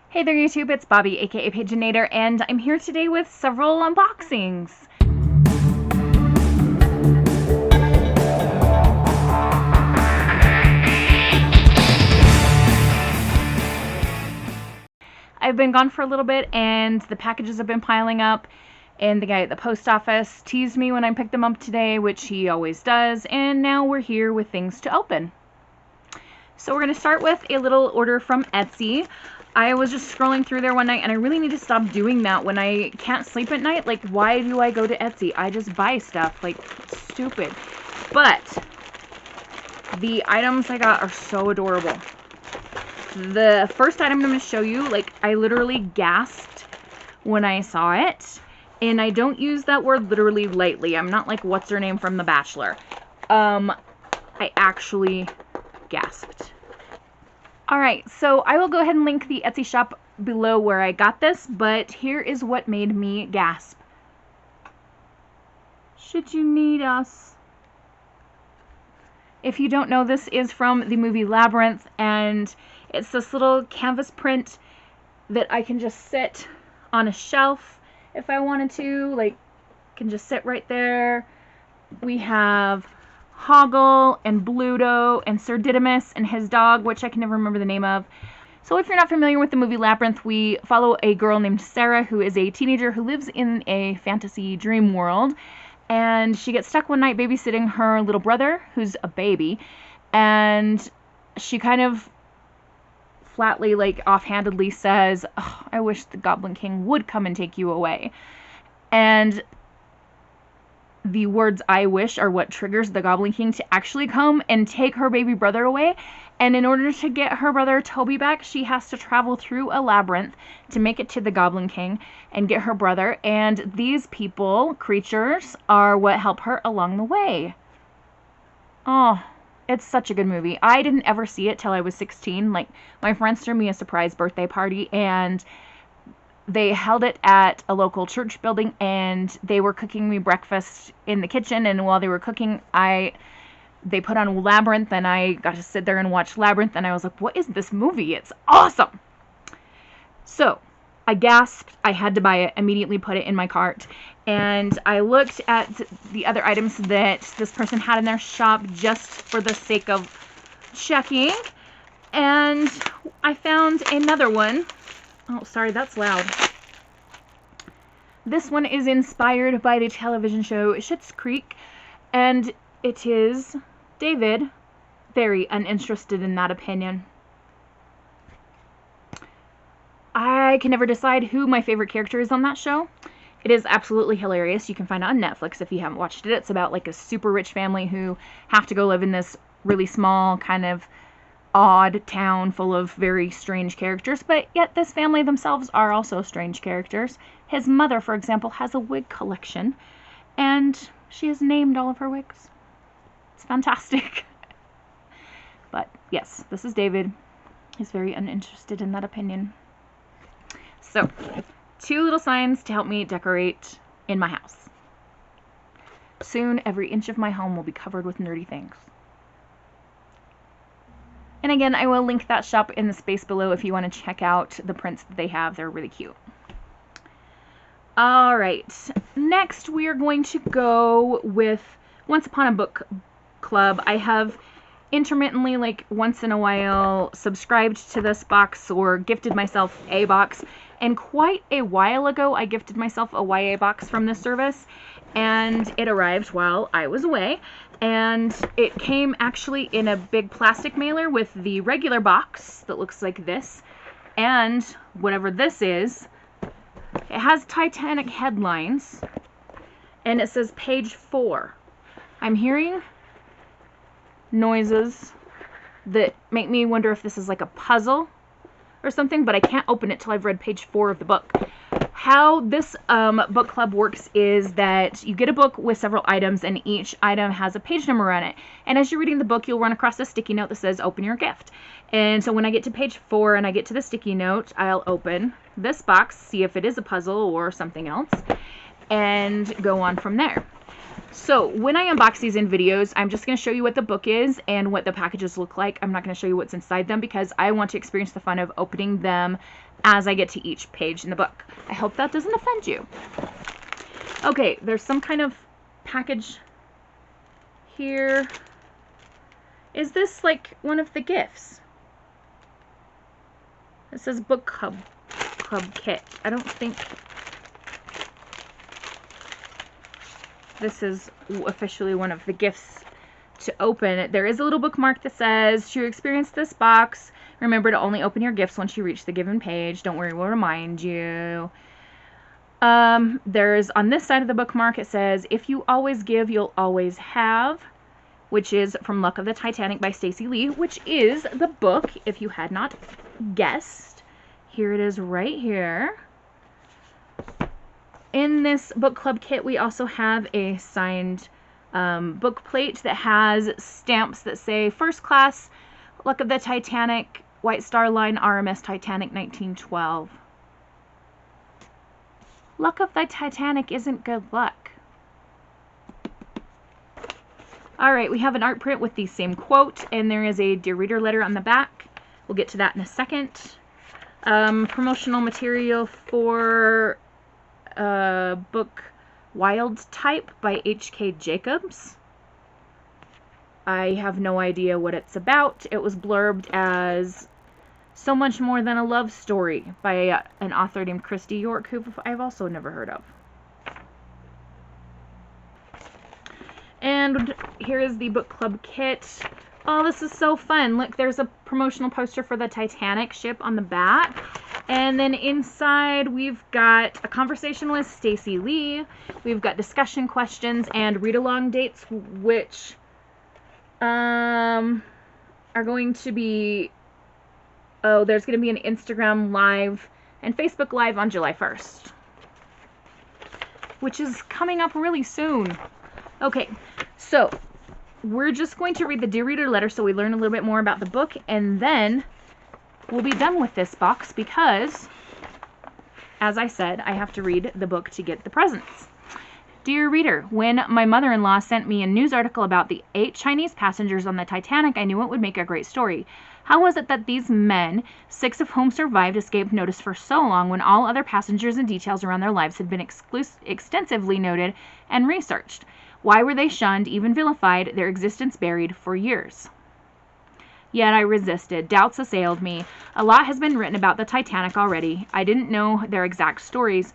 Hey there YouTube, it's Bobi, aka Paginator, and I'm here today with several unboxings. I've been gone for a little bit and the packages have been piling up, and the guy at the post office teased me when I picked them up today, which he always does, and now we're here with things to open. So we're going to start with a little order from Etsy. I was just scrolling through there one night, and I really need to stop doing that when I can't sleep at night. Like, why do I go to Etsy? I just buy stuff. Like, stupid. But the items I got are so adorable. The first item I'm going to show you, like, I literally gasped when I saw it. And I don't use that word literally lightly. I'm not like, what's her name from The Bachelor. I actually gasped. Alright, so I will go ahead and link the Etsy shop below where I got this, but here is what made me gasp. Should you need us? If you don't know, this is from the movie Labyrinth, and it's this little canvas print that I can just sit on a shelf if I wanted to. Like, can just sit right there. We have Hoggle and Bluto and Sir Didymus and his dog, which I can never remember the name of. So if you're not familiar with the movie Labyrinth, we follow a girl named Sarah who is a teenager who lives in a fantasy dream world, and she gets stuck one night babysitting her little brother who's a baby, and she kind of flatly, like offhandedly says, "Oh, I wish the Goblin King would come and take you away." And the words "I wish" are what triggers the Goblin King to actually come and take her baby brother away. And in order to get her brother Toby back, she has to travel through a labyrinth to make it to the Goblin King and get her brother. And these people, creatures, are what help her along the way. Oh, it's such a good movie. I didn't ever see it till I was 16. Like, my friends threw me a surprise birthday party, and they held it at a local church building, and they were cooking me breakfast in the kitchen, and while they were cooking, they put on Labyrinth, and I got to sit there and watch Labyrinth, and I was like, what is this movie? It's awesome! So, I gasped, I had to buy it, immediately put it in my cart, and I looked at the other items that this person had in their shop just for the sake of checking, and I found another one. Oh, sorry, that's loud. This one is inspired by the television show Schitt's Creek, and it is David, very uninterested in that opinion. I can never decide who my favorite character is on that show. It is absolutely hilarious. You can find it on Netflix if you haven't watched it. It's about like a super rich family who have to go live in this really small kind of odd town full of very strange characters, but yet this family themselves are also strange characters. His mother, for example, has a wig collection, and she has named all of her wigs. It's fantastic. But yes, this is David. He's very uninterested in that opinion. So, 2 little signs to help me decorate in my house. Soon, every inch of my home will be covered with nerdy things. And again, I will link that shop in the space below if you want to check out the prints that they have. They're really cute. Alright, next we are going to go with Once Upon a Book Club. I have intermittently, like once in a while, subscribed to this box or gifted myself a box. And quite a while ago, I gifted myself a YA box from this service, and it arrived while I was away. And it came actually in a big plastic mailer with the regular box that looks like this, and whatever this is. It has Titanic headlines, and it says page 4. I'm hearing noises that make me wonder if this is like a puzzle or something, but I can't open it till I've read page 4 of the book. How this book club works is that you get a book with several items, and each item has a page number on it. And as you're reading the book, you'll run across a sticky note that says, open your gift. And so when I get to page 4 and I get to the sticky note, I'll open this box, see if it is a puzzle or something else, and go on from there. So when I unbox these in videos, I'm just going to show you what the book is and what the packages look like. I'm not going to show you what's inside them because I want to experience the fun of opening them as I get to each page in the book. I hope that doesn't offend you. Okay, there's some kind of package here. Is this like one of the gifts? It says book club kit. I don't think this is officially one of the gifts to open. There is a little bookmark that says, to experience this box, remember to only open your gifts once you reach the given page. Don't worry, we'll remind you. There's, on this side of the bookmark, it says, if you always give, you'll always have, which is from Luck of the Titanic by Stacey Lee, which is the book, if you had not guessed. Here it is right here. In this book club kit, we also have a signed book plate that has stamps that say First Class, Luck of the Titanic, White Star Line, RMS Titanic, 1912. Luck of the Titanic isn't good luck. Alright, we have an art print with the same quote, and there is a Dear Reader letter on the back. We'll get to that in a second. Promotional material for book Wild Type by H.K. Jacobs. I have no idea what it's about. It was blurbed as So Much More Than a Love Story by an author named Christy York, who I've also never heard of. And here is the book club kit. Oh, this is so fun. Look, there's a promotional poster for the Titanic ship on the back. And then inside we've got a conversation with Stacey Lee. We've got discussion questions and read-along dates, which are going to be... Oh, there's going to be an Instagram Live and Facebook Live on July 1st, which is coming up really soon. Okay, so we're just going to read the Dear Reader letter so we learn a little bit more about the book, and then we'll be done with this box because, as I said, I have to read the book to get the presents. Dear Reader, when my mother-in-law sent me a news article about the 8 Chinese passengers on the Titanic, I knew it would make a great story. How was it that these men, 6 of whom survived, escaped notice for so long when all other passengers and details around their lives had been extensively noted and researched? Why were they shunned, even vilified, their existence buried for years? Yet I resisted. Doubts assailed me. A lot has been written about the Titanic already. I didn't know their exact stories.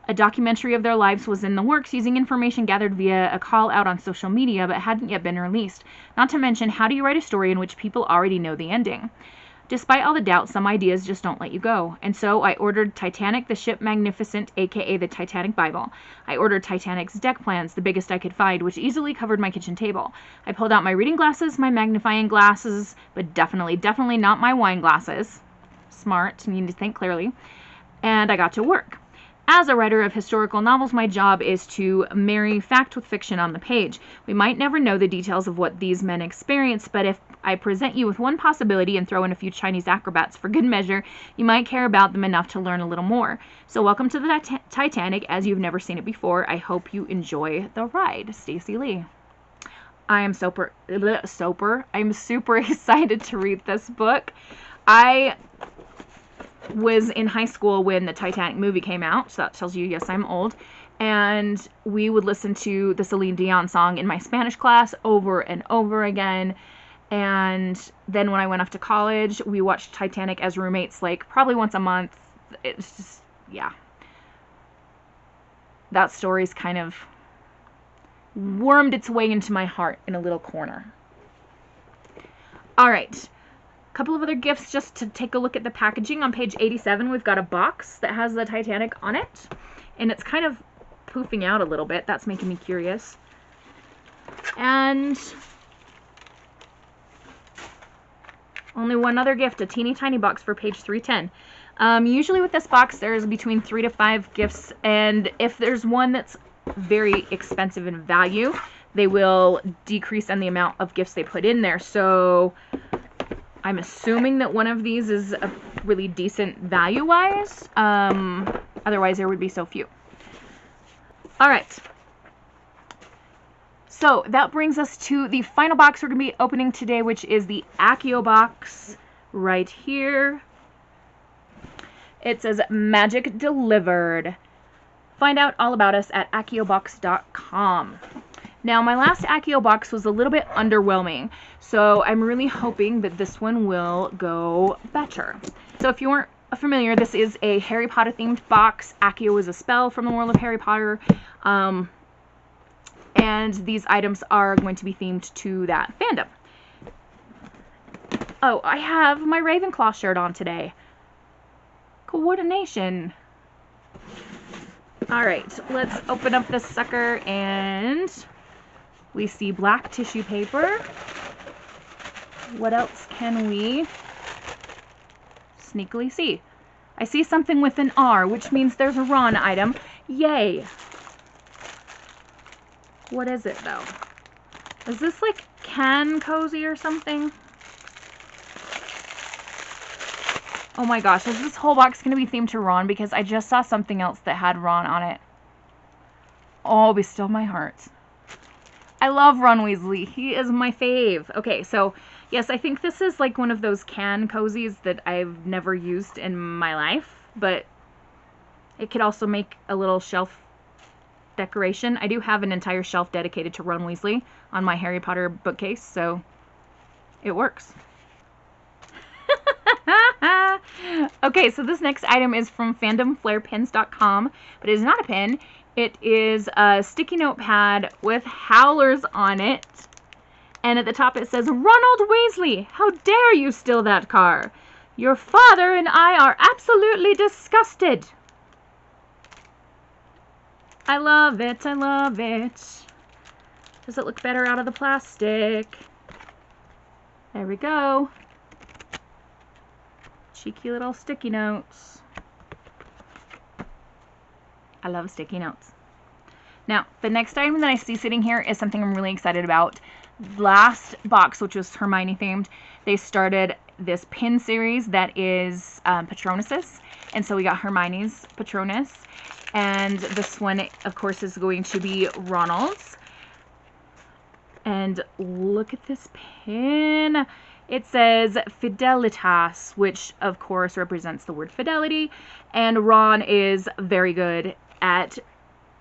A documentary of their lives was in the works, using information gathered via a call out on social media, but hadn't yet been released. Not to mention, how do you write a story in which people already know the ending? Despite all the doubt, some ideas just don't let you go. And so I ordered Titanic, the Ship Magnificent, aka the Titanic Bible. I ordered Titanic's deck plans, the biggest I could find, which easily covered my kitchen table. I pulled out my reading glasses, my magnifying glasses, but definitely not my wine glasses. Smart, you need to think clearly. And I got to work. As a writer of historical novels, my job is to marry fact with fiction on the page. We might never know the details of what these men experienced, but if I present you with one possibility and throw in a few Chinese acrobats for good measure, you might care about them enough to learn a little more. So welcome to the Titanic as you've never seen it before. I hope you enjoy the ride. Stacey Lee. I'm super excited to read this book. I was in high school when the Titanic movie came out, so that tells you, yes, I'm old, and we would listen to the Celine Dion song in my Spanish class over and over again, and then when I went off to college, we watched Titanic as roommates, like, probably once a month. It's just, yeah. That story's kind of wormed its way into my heart in a little corner. Alright. Couple of other gifts just to take a look at the packaging. On page 87, we've got a box that has the Titanic on it, and it's kind of poofing out a little bit. That's making me curious. And only one other gift, a teeny tiny box for page 310. Usually with this box, there's between 3 to 5 gifts, and if there's one that's very expensive in value, they will decrease in the amount of gifts they put in there. So I'm assuming that one of these is a really decent value-wise. Otherwise, there would be so few. All right. So that brings us to the final box we're going to be opening today, which is the Accio box right here. It says magic delivered. Find out all about us at acciobox.com. Now, my last Accio box was a little bit underwhelming, so I'm really hoping that this one will go better. So if you weren't familiar, this is a Harry Potter themed box. Accio is a spell from the world of Harry Potter, and these items are going to be themed to that fandom. Oh, I have my Ravenclaw shirt on today. Coordination. Alright, let's open up this sucker, and we see black tissue paper. What else can we sneakily see? I see something with an R, which means there's a Ron item. Yay! What is it, though? Is this like can cozy or something? Oh my gosh, is this whole box going to be themed to Ron? Because I just saw something else that had Ron on it. Oh, be still my heart. I love Ron Weasley. He is my fave. Okay, so yes, I think this is like one of those can cozies that I've never used in my life, but it could also make a little shelf decoration. I do have an entire shelf dedicated to Ron Weasley on my Harry Potter bookcase, so it works. Okay, so this next item is from fandomflairpins.com, but it is not a pin. It is a sticky note pad with howlers on it, and at the top it says, "Ronald Weasley, how dare you steal that car? Your father and I are absolutely disgusted." I love it, I love it. Does it look better out of the plastic? There we go. Cheeky little sticky notes. I love sticky notes. Now, the next item that I see sitting here is something I'm really excited about. Last box, which was Hermione themed, they started this pin series that is Patronuses. And so we got Hermione's Patronus. And this one, of course, is going to be Ronald's. And look at this pin. It says Fidelitas, which of course represents the word fidelity, and Ron is very good at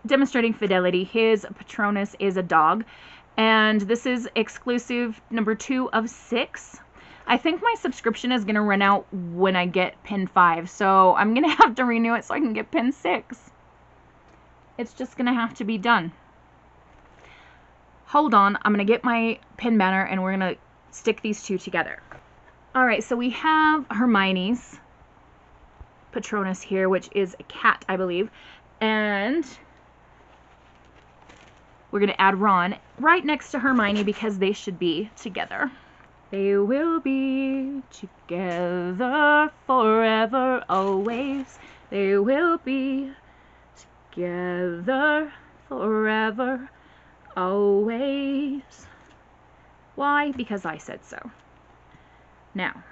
demonstrating fidelity. His Patronus is a dog, and this is exclusive number 2 of 6. I think my subscription is going to run out when I get pin 5, so I'm going to have to renew it so I can get pin 6. It's just going to have to be done. Hold on, I'm going to get my pin banner and we're going to stick these two together. Alright, so we have Hermione's Patronus here, which is a cat, I believe. And we're going to add Ron right next to Hermione because they should be together. They will be together forever, always. They will be together forever, always. Why? Because I said so. Now,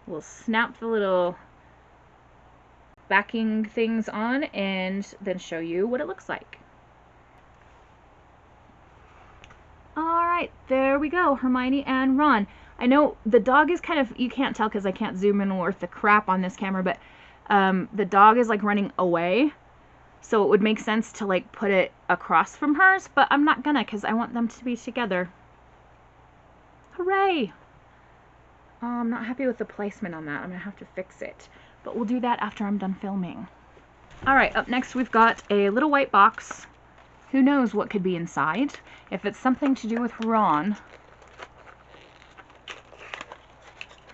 we'll snap the little backing things on and then show you what it looks like. Alright, there we go, Hermione and Ron. I know the dog is kind of, you can't tell because I can't zoom in worth the crap on this camera, but the dog is like running away. So it would make sense to like put it across from hers, but I'm not gonna because I want them to be together. Hooray! I'm not happy with the placement on that. I'm gonna have to fix it. But we'll do that after I'm done filming. Alright, up next we've got a little white box. Who knows what could be inside? If it's something to do with Ron.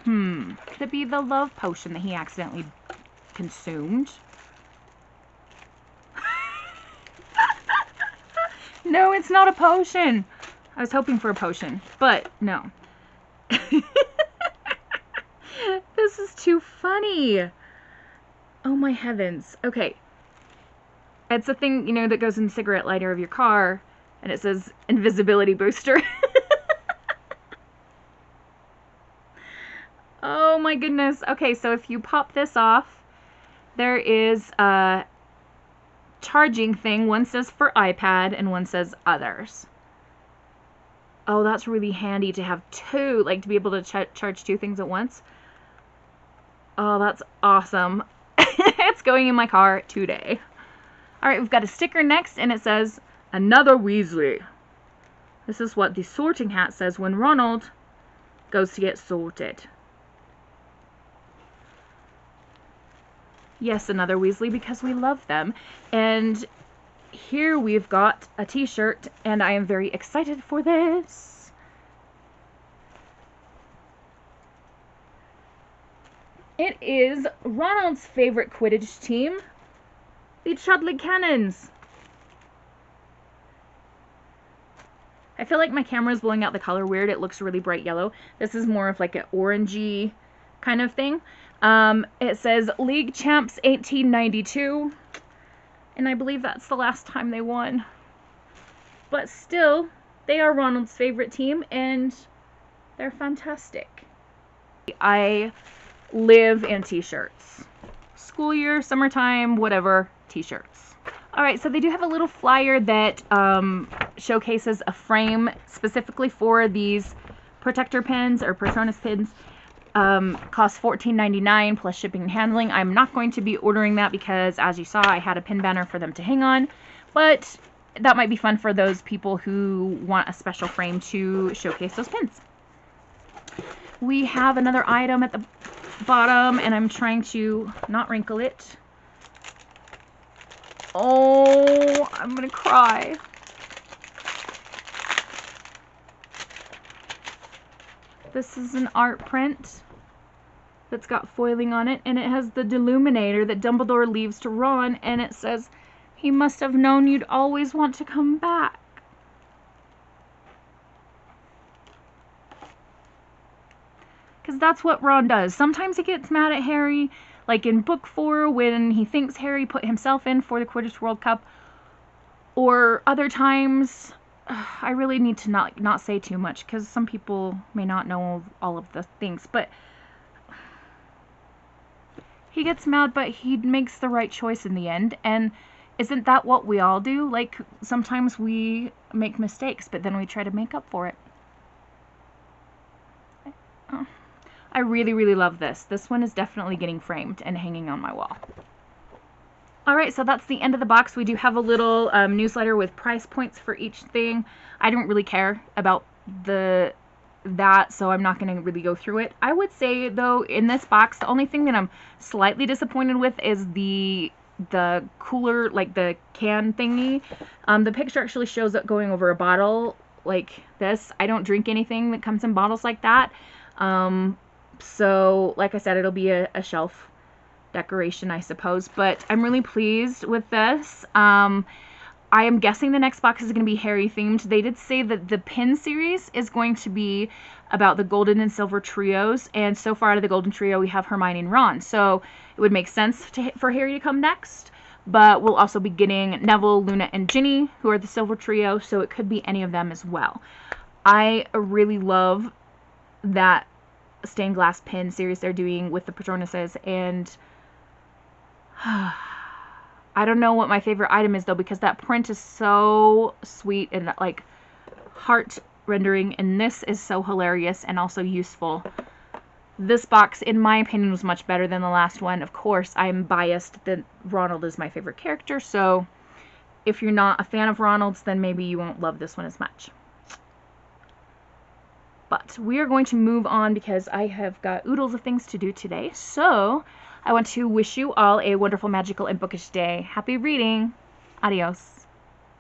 Could it be the love potion that he accidentally consumed? No, it's not a potion. I was hoping for a potion, but no. This is too funny. Oh my heavens. Okay. It's a thing, you know, that goes in the cigarette lighter of your car, and it says invisibility booster. Oh my goodness. Okay, so if you pop this off, there is a charging thing. One says for iPad and one says others. Oh, that's really handy to have two, like to be able to charge two things at once. Oh, that's awesome. It's going in my car today. Alright, we've got a sticker next, and it says, "Another Weasley." This is what the sorting hat says when Ronald goes to get sorted. Yes, another Weasley, because we love them. And here we've got a t-shirt, and I am very excited for this. It is Ronald's favorite Quidditch team, the Chudley Cannons. I feel like my camera is blowing out the color weird. It looks really bright yellow. This is more of like an orangey kind of thing. It says League Champs 1892. And I believe that's the last time they won. But still, they are Ronald's favorite team, and they're fantastic. I live in t-shirts. School year, summertime, whatever, t-shirts. Alright, so they do have a little flyer that showcases a frame specifically for these protector pins or Patronus pins. Costs $14.99 plus shipping and handling. I'm not going to be ordering that because, as you saw, I had a pin banner for them to hang on. But that might be fun for those people who want a special frame to showcase those pins. We have another item at the bottom, and I'm trying to not wrinkle it. Oh, I'm gonna cry. This is an art print that's got foiling on it, and it has the Deluminator that Dumbledore leaves to Ron, and it says, "He must have known you'd always want to come back." Because that's what Ron does. Sometimes he gets mad at Harry, like in book 4 when he thinks Harry put himself in for the Quidditch World Cup. Or other times, I really need to not say too much because some people may not know all of the things. But he gets mad, but he makes the right choice in the end. And isn't that what we all do? Like, sometimes we make mistakes, but then we try to make up for it. I really, really love this. This one is definitely getting framed and hanging on my wall. Alright, so that's the end of the box. We do have a little newsletter with price points for each thing. I don't really care about that, so I'm not going to really go through it. I would say, though, in this box, the only thing that I'm slightly disappointed with is the cooler, like the can thingy. The picture actually shows it going over a bottle like this. I don't drink anything that comes in bottles like that. So, like I said, it'll be a shelf decoration, I suppose. But I'm really pleased with this. I am guessing the next box is going to be Harry themed. They did say that the pin series is going to be about the golden and silver trios. And so far out of the golden trio, we have Hermione and Ron. So it would make sense for Harry to come next. But we'll also be getting Neville, Luna, and Ginny, who are the silver trio. So it could be any of them as well. I really love that stained glass pin series they're doing with the Patronuses, and I don't know what my favorite item is though, because that print is so sweet and like heart rendering, and this is so hilarious and also useful. This box, in my opinion, was much better than the last one. Of course, I'm biased that Ronald is my favorite character, so if you're not a fan of Ronald's, then maybe you won't love this one as much. But we are going to move on because I have got oodles of things to do today. So I want to wish you all a wonderful, magical, and bookish day. Happy reading. Adios.